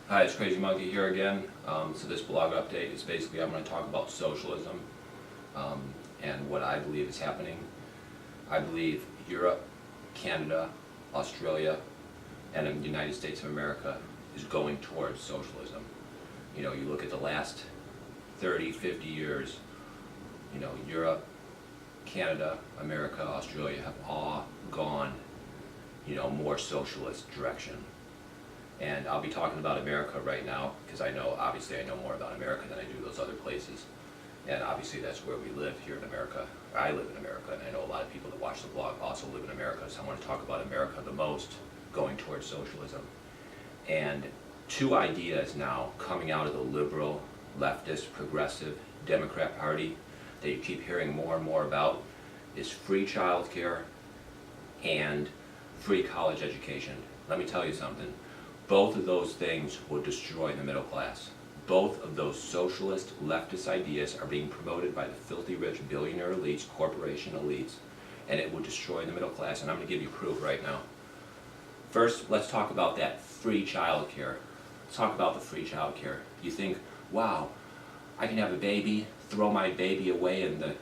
Hi, it's Crazy Monkey here again. So this blog update is basically I'm going to talk about socialism and what I believe is happening. I believe Europe, Canada, Australia, and the United States of America is going towards socialism. You know, you look at the last 30, 50 years, you know, Europe, Canada, America, Australia have all gone, you know, more socialist direction. And I'll be talking about America right now because obviously I know more about America than I do those other places. And obviously that's where we live here in America. I live in America, and I know a lot of people that watch the blog also live in America, so I want to talk about America the most, going towards socialism. And two ideas now coming out of the liberal, leftist, progressive Democrat Party that you keep hearing more and more about is free child care and free college education. Let me tell you something. Both of those things will destroy the middle class. Both of those socialist, leftist ideas are being promoted by the filthy rich billionaire elites, corporation elites, and it will destroy the middle class. And I'm going to give you proof right now. First, let's talk about that free child care. Let's talk about the free child care. You think, wow, I can have a baby, throw my baby away in the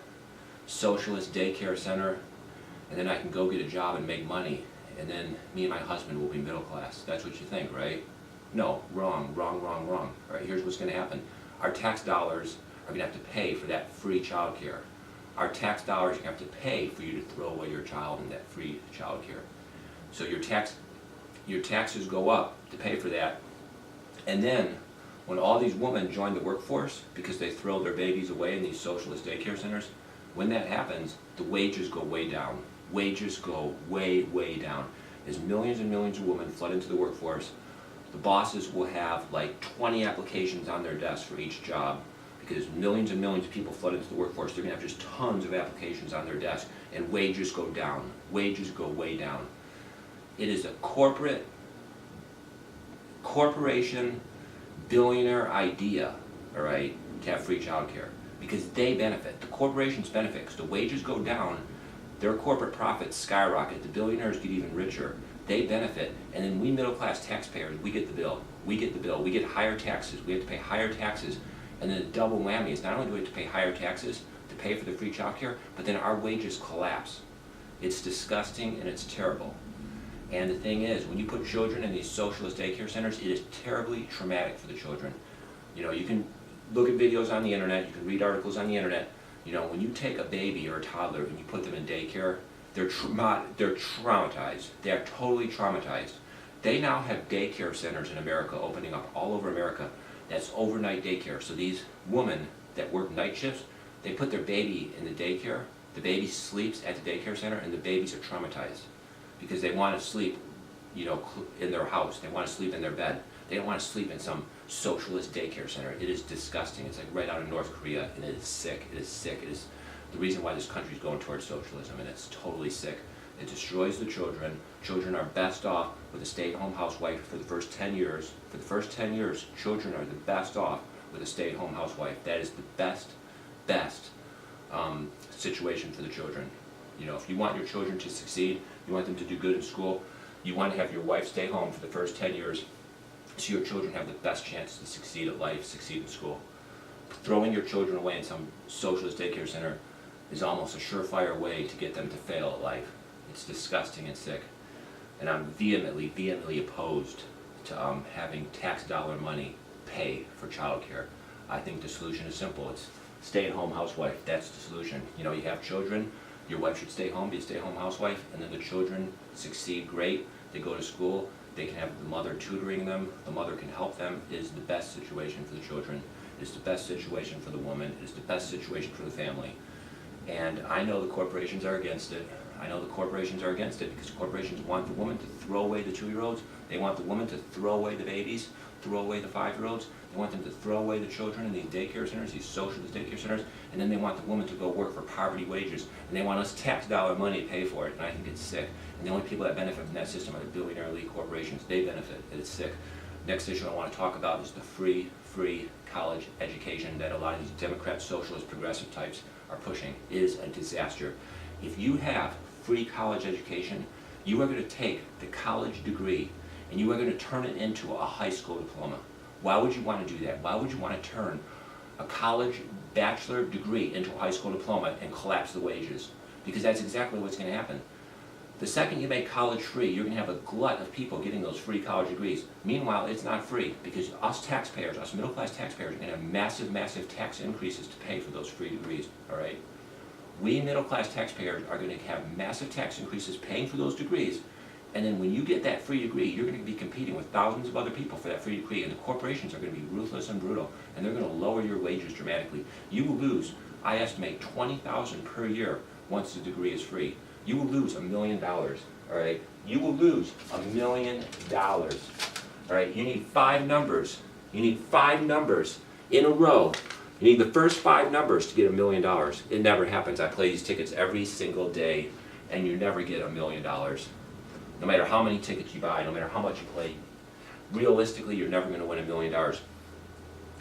socialist daycare center, and then I can go get a job and make money. And then me and my husband will be middle class. That's what you think, right? No, wrong. All right, here's what's going to happen. Our tax dollars are going to have to pay for that free child care. Our tax dollars are going to have to pay for you to throw away your child in that free child care. So your taxes go up to pay for that. And then when all these women join the workforce because they throw their babies away in these socialist daycare centers, when that happens, the wages go way down. Wages go way down. As millions and millions of women flood into the workforce, the bosses will have like 20 applications on their desk for each job because millions and millions of people flood into the workforce. They're going to have just tons of applications on their desk, and wages go down. Wages go way down. It is a corporation, billionaire idea, all right, to have free child care because they benefit. The corporations benefit because the wages go down. Their corporate profits skyrocket. The billionaires get even richer. They benefit. And then we middle-class taxpayers, we get the bill. We get higher taxes. We have to pay higher taxes. And then the double whammy is not only do we have to pay higher taxes to pay for the free child care, but then our wages collapse. It's disgusting and it's terrible. And the thing is, when you put children in these socialist daycare centers, it is terribly traumatic for the children. You know, you can look at videos on the internet, you can read articles on the internet. You know, when you take a baby or a toddler and you put them in daycare, they're traumatized. They are totally traumatized. They now have daycare centers in America opening up all over America. That's overnight daycare. So these women that work night shifts, they put their baby in the daycare. The baby sleeps at the daycare center, and the babies are traumatized because they want to sleep, you know, in their house. They want to sleep in their bed. They don't want to sleep in some socialist daycare center. It is disgusting. It's like right out of North Korea, and it is sick. It is sick. It is the reason why this country is going towards socialism, and it's totally sick. It destroys the children. Children are best off with a stay-at-home housewife for the first 10 years. For the first 10 years, children are the best off with a stay-at-home housewife. That is the best situation for the children. You know, if you want your children to succeed, you want them to do good in school, you want to have your wife stay home for the first 10 years so your children have the best chance to succeed at life, succeed in school. Throwing your children away in some socialist daycare center is almost a surefire way to get them to fail at life. It's disgusting and sick. And I'm vehemently opposed to having tax dollar money pay for child care. I think the solution is simple. It's stay-at-home housewife. That's the solution. You know, you have children, your wife should stay home, be a stay-at-home housewife, and then the children succeed great. They go to school. They can have the mother tutoring them. The mother can help them. It is the best situation for the children. It is the best situation for the woman. It is the best situation for the family. And I know the corporations are against it. I know the corporations are against it because corporations want the woman to throw away the 2-year-olds. They want the woman to throw away the babies, throw away the 5-year-olds. They want them to throw away the children in these daycare centers, these socialist daycare centers, and then they want the woman to go work for poverty wages. And they want us tax dollar money to pay for it, and I think it's sick. And the only people that benefit from that system are the billionaire elite corporations. They benefit, and it's sick. Next issue I want to talk about is the free college education that a lot of these Democrat, socialist, progressive types are pushing. It is a disaster. If you have free college education, you are going to take the college degree and you are going to turn it into a high school diploma. Why would you want to do that? Why would you want to turn a college bachelor degree into a high school diploma and collapse the wages? Because that's exactly what's going to happen. The second you make college free, you're going to have a glut of people getting those free college degrees. Meanwhile, it's not free, because us taxpayers, us middle-class taxpayers, are going to have massive, massive tax increases to pay for those free degrees, all right? We middle-class taxpayers are going to have massive tax increases paying for those degrees, and then when you get that free degree, you're going to be competing with thousands of other people for that free degree, and the corporations are going to be ruthless and brutal, and they're going to lower your wages dramatically. You will lose, I estimate, $20,000 per year once the degree is free. You will lose $1 million, all right? You will lose $1 million, all right? You need 5 numbers. You need 5 numbers in a row. You need the first 5 numbers to get $1 million. It never happens. I play these tickets every single day, and you never get $1 million. No matter how many tickets you buy, no matter how much you play, realistically, you're never going to win $1 million.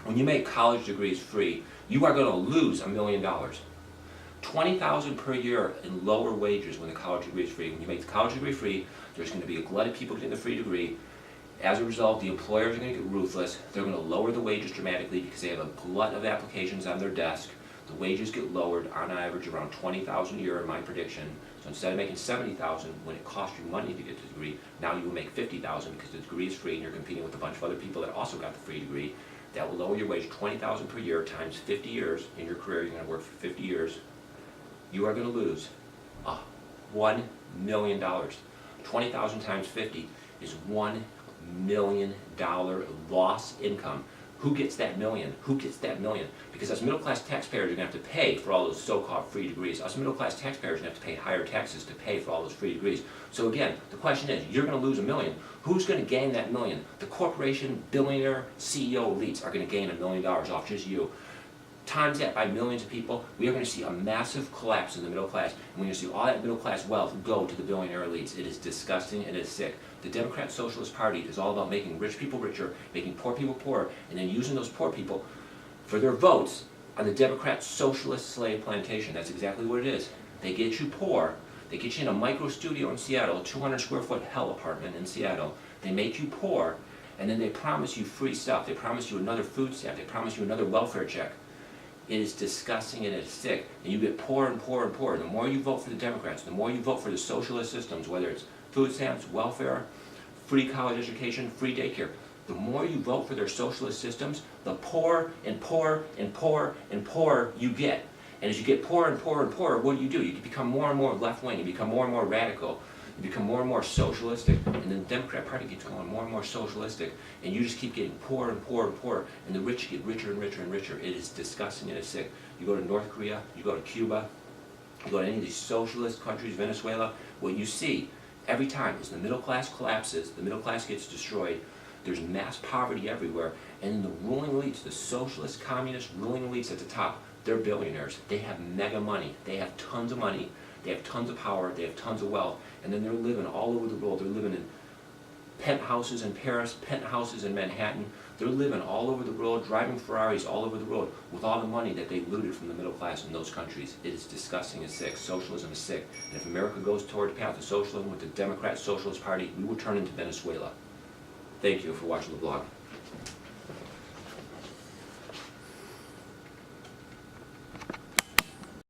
When you make college degrees free, you are going to lose $1 million. $20,000 per year in lower wages when the college degree is free. When you make the college degree free, there's going to be a glut of people getting the free degree. As a result, the employers are going to get ruthless. They're going to lower the wages dramatically because they have a glut of applications on their desk. The wages get lowered on average around $20,000 a year in my prediction. So instead of making $70,000 when it costs you money to get the degree, now you will make $50,000 because the degree is free and you're competing with a bunch of other people that also got the free degree. That will lower your wage $20,000 per year times 50 years. In your career, you're going to work for 50 years. You are going to lose $1 million. 20,000 times 50 is $1 million lost income. Who gets that million? Who gets that million? Because us middle-class taxpayers are going to have to pay for all those so-called free degrees. Us middle-class taxpayers are going to have to pay higher taxes to pay for all those free degrees. So again, the question is, you're going to lose $1 million. Who's going to gain that $1 million? The corporation, billionaire, CEO elites are going to gain $1 million off just you. Times that by millions of people, we are going to see a massive collapse in the middle class, and we're going to see all that middle class wealth go to the billionaire elites. It is disgusting and it is sick. The Democrat Socialist Party is all about making rich people richer, making poor people poorer, and then using those poor people for their votes on the Democrat Socialist slave plantation. That's exactly what it is. They get you poor, they get you in a micro studio in Seattle, a 200 square foot hell apartment in Seattle. They make you poor, and then they promise you free stuff. They promise you another food stamp. They promise you another welfare check. It is disgusting and it's sick, and you get poorer and poorer and poorer. The more you vote for the Democrats, the more you vote for the socialist systems, whether it's food stamps, welfare, free college education, free daycare, the more you vote for their socialist systems, the poorer and poorer and poorer and poorer you get. And as you get poorer and poorer and poorer, what do? You become more and more left-wing, you become more and more radical, you become more and more socialistic, and then the Democrat Party keeps going more and more socialistic, and you just keep getting poorer and poorer and poorer, and the rich get richer and richer and richer. It is disgusting and it's sick. You go to North Korea, you go to Cuba, you go to any of these socialist countries, Venezuela, what you see every time is the middle class collapses, the middle class gets destroyed, there's mass poverty everywhere, and the ruling elites, the socialist, communist ruling elites at the top, they're billionaires. They have mega money. They have tons of money. They have tons of power. They have tons of wealth. And then they're living all over the world. They're living in penthouses in Paris, penthouses in Manhattan. They're living all over the world, driving Ferraris all over the world with all the money that they looted from the middle class in those countries. It is disgusting and sick. Socialism is sick. And if America goes toward the path of socialism with the Democrat Socialist Party, we will turn into Venezuela. Thank you for watching the vlog.